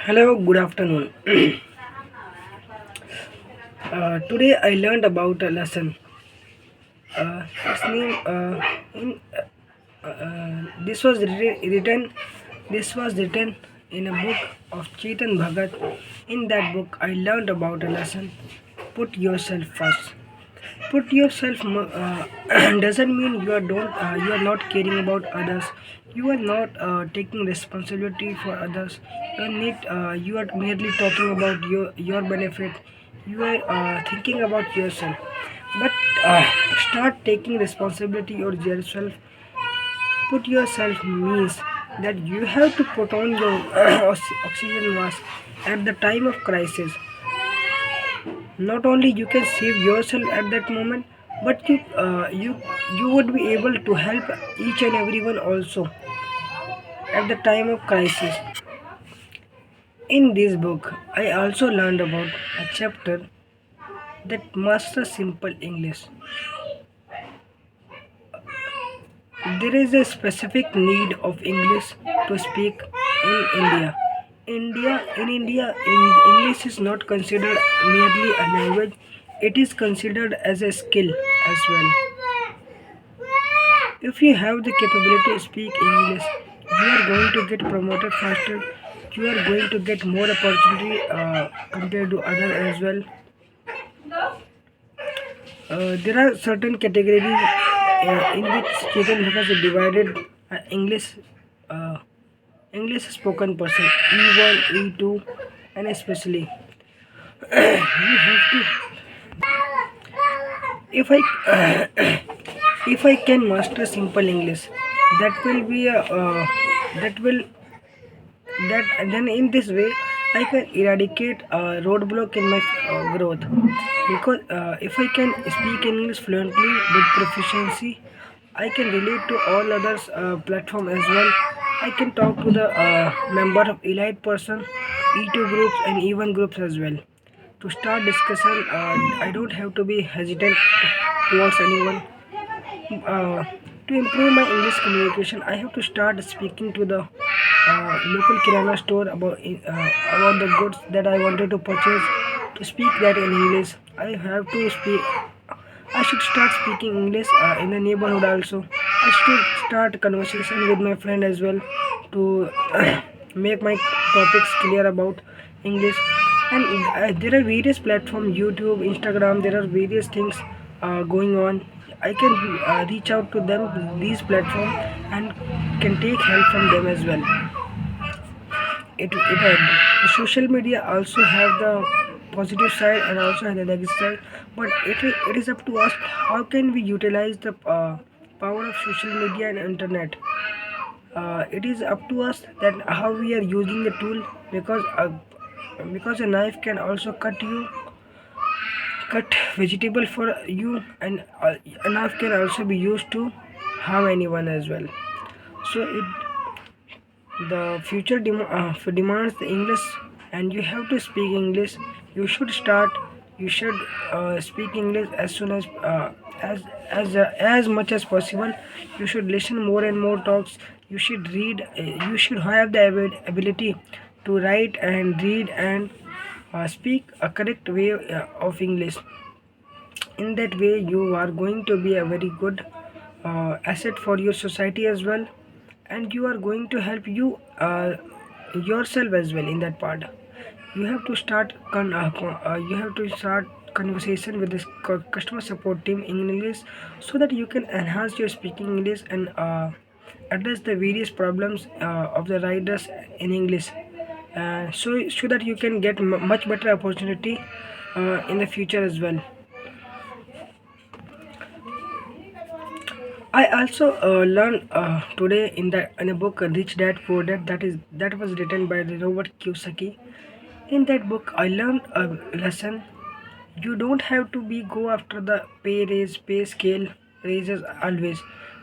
Hello, good afternoon. Today I learned about a lesson. Its name in this was written. This was written in a book of Chetan Bhagat. In that book, I learned about a lesson. Put yourself first. Put yourself doesn't mean you are not caring about others. You are not taking responsibility for others. You are merely talking about your benefit. You are thinking about yourself. But start taking responsibility of yourself. Put yourself means that you have to put on your oxygen mask at the time of crisis. Not only you can save yourself at that moment, but you would be able to help each and everyone also at the time of crisis. In this book, I also learned about a chapter that master simple English. There is a specific need of English to speak in India. English is not considered merely a language, it is considered as a skill as well. If you have the capability to speak English, you are going to get promoted faster. You are going to get more opportunity compared to other as well. There are certain categories in which Chetan Bhagat is divided English uh, English spoken person E1, E2, and especially you have to. If I if I can master simple English, that will be a that will that then in this way I can eradicate a roadblock in my growth, because if I can speak English fluently with proficiency, I can relate to all others platform as well. I can talk to the member of elite person, E2 groups and even groups as well. To start discussion, I don't have to be hesitant towards anyone. uh, to improve my English communication, I have to start speaking to the local kirana store about the goods that I wanted to purchase. To speak that in English, I have to speak. I should start speaking English in the neighborhood also. I should start conversation with my friend as well to make my topics clear about English. And there are various platforms, YouTube, Instagram. There are various things going on. I can reach out to them, these platforms, and can take help from them as well. Social media also have the positive side and also have the negative side, but it is up to us how can we utilize the power of social media and internet. It is up to us that how we are using the tool, because a knife can also cut vegetable for you, and a knife can also be used to harm anyone as well. So the future demands the English, and you have to speak English. You should start. You should speak English as soon as much as possible. You should listen more and more talks. You should read. You should have the ability to write and read and speak a correct way of English. In that way, you are going to be a very good asset for your society as well, and you are going to help yourself as well in that part. You have to you have to start conversation with this customer support team in English, so that you can enhance your speaking English and address the various problems of the riders in English, so that you can get much better opportunity in the future as well. I also learned today in a book, Rich Dad Poor Dad, that was written by the Robert Kiyosaki. In that book, I learned a lesson. You don't have to be go after the pay scale raises always,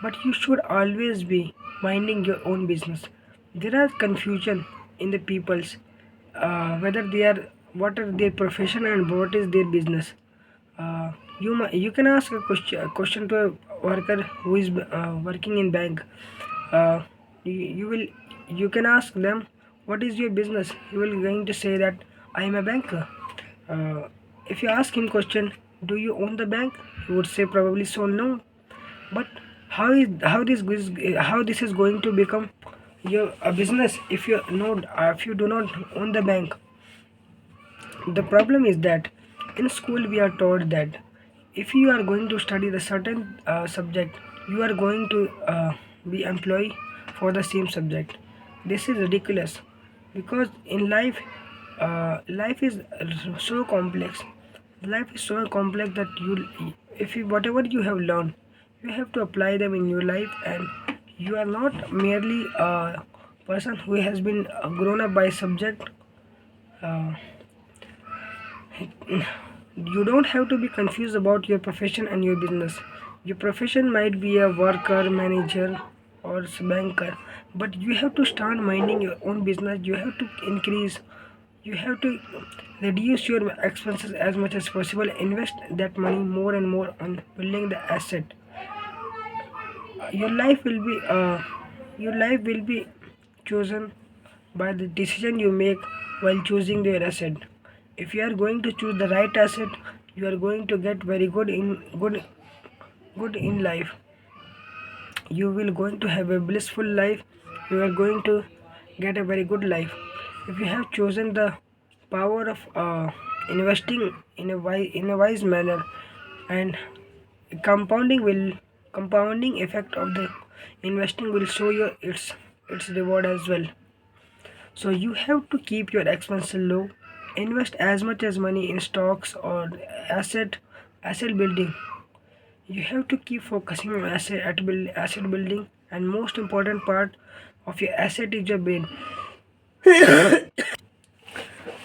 but you should always be minding your own business. There are confusion in the people's whether they are what are their profession and what is their business. You can ask a question to a worker who is working in bank. You will you can ask them what is your business? He will going to say that I am a banker. uh, if you ask him question, do you own the bank, he would say probably so no. But how this is going to become your a business if you not if you do not own the bank? The problem is that in school we are taught that if you are going to study the certain subject, you are going to be employee for the same subject. This is ridiculous because in life, life is so complex. Life is so complex that if you, whatever you have learned, you have to apply them in your life, and you are not merely a person who has been grown up by subject. Uh, you don't have to be confused about your profession and your business. Your profession might be a worker, manager, or banker, but you have to start minding your own business. You have to increase, you have to reduce your expenses as much as possible. Invest that money more and more on building the asset. Your life will be your life will be chosen by the decision you make while choosing your asset. If you are going to choose the right asset, you are going to get very good in life. You will going to have a blissful life. You are going to get a very good life if you have chosen the power of investing in a wise manner. And compounding will compounding effect of the investing will show you its reward as well. So you have to keep your expenses low. Invest as much as money in stocks or asset building. You have to keep focusing on asset building, and most important part of your asset is your brain.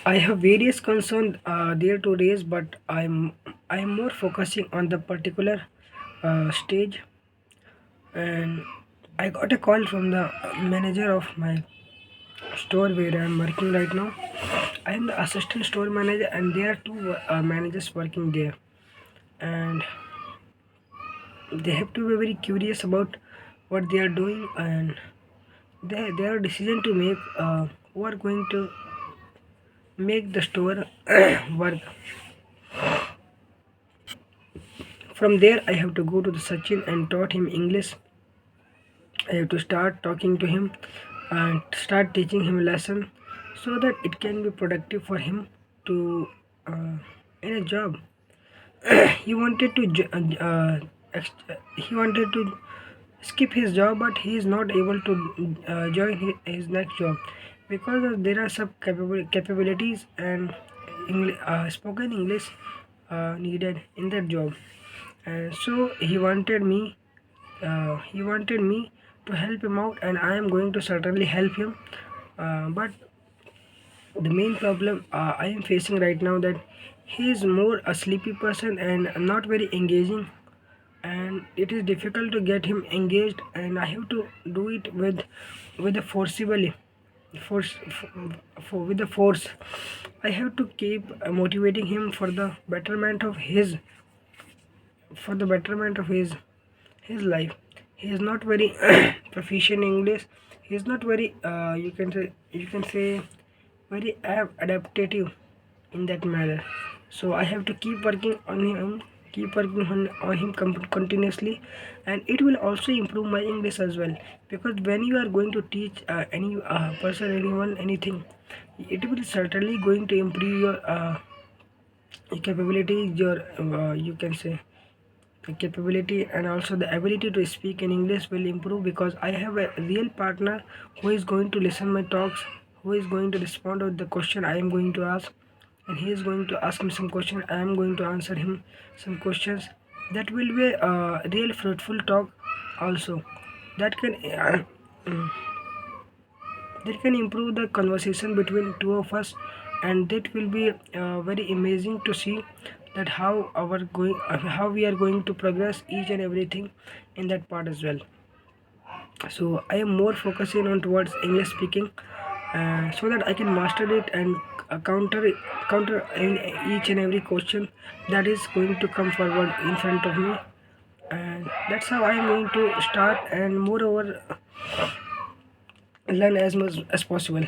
I have various concerns there to raise, but I'm more focusing on the particular stage. And I got a call from the manager of my store where I'm working right now. I am the assistant store manager, and there are two managers working there, and they have to be very curious about what they are doing, and they are decision to make who are going to make the store work. From there, I have to go to the Sachin and taught him English. I have to start talking to him and start teaching him a lesson so that it can be productive for him to in a job. He wanted to he wanted to skip his job, but he is not able to join his next job because there are some capabilities and spoken English needed in that job. So he wanted me to help him out, and I am going to certainly help him. But the main problem I am facing right now that he is more a sleepy person and not very engaging, and it is difficult to get him engaged, and I have to do it with a forcibly force with the force. I have to keep motivating him for the betterment of his life. He is not very proficient in English. He is not very you can say very adaptative in that manner. So I have to keep working on him continuously, and it will also improve my English as well. Because when you are going to teach any person, anyone, anything, it will certainly going to improve your capability, your you can say the capability, and also the ability to speak in English will improve because I have a real partner who is going to listen my talks, who is going to respond to the question I am going to ask, and he is going to ask me some question. I am going to answer him some questions. That will be a real fruitful talk also. That can that can improve the conversation between two of us, and that will be very amazing to see that how we are going to progress each and everything in that part as well. So I am more focusing on towards English speaking, so that I can master it and counter in each and every question that is going to come forward in front of me. And that's how I am going to start, and moreover learn as much as possible.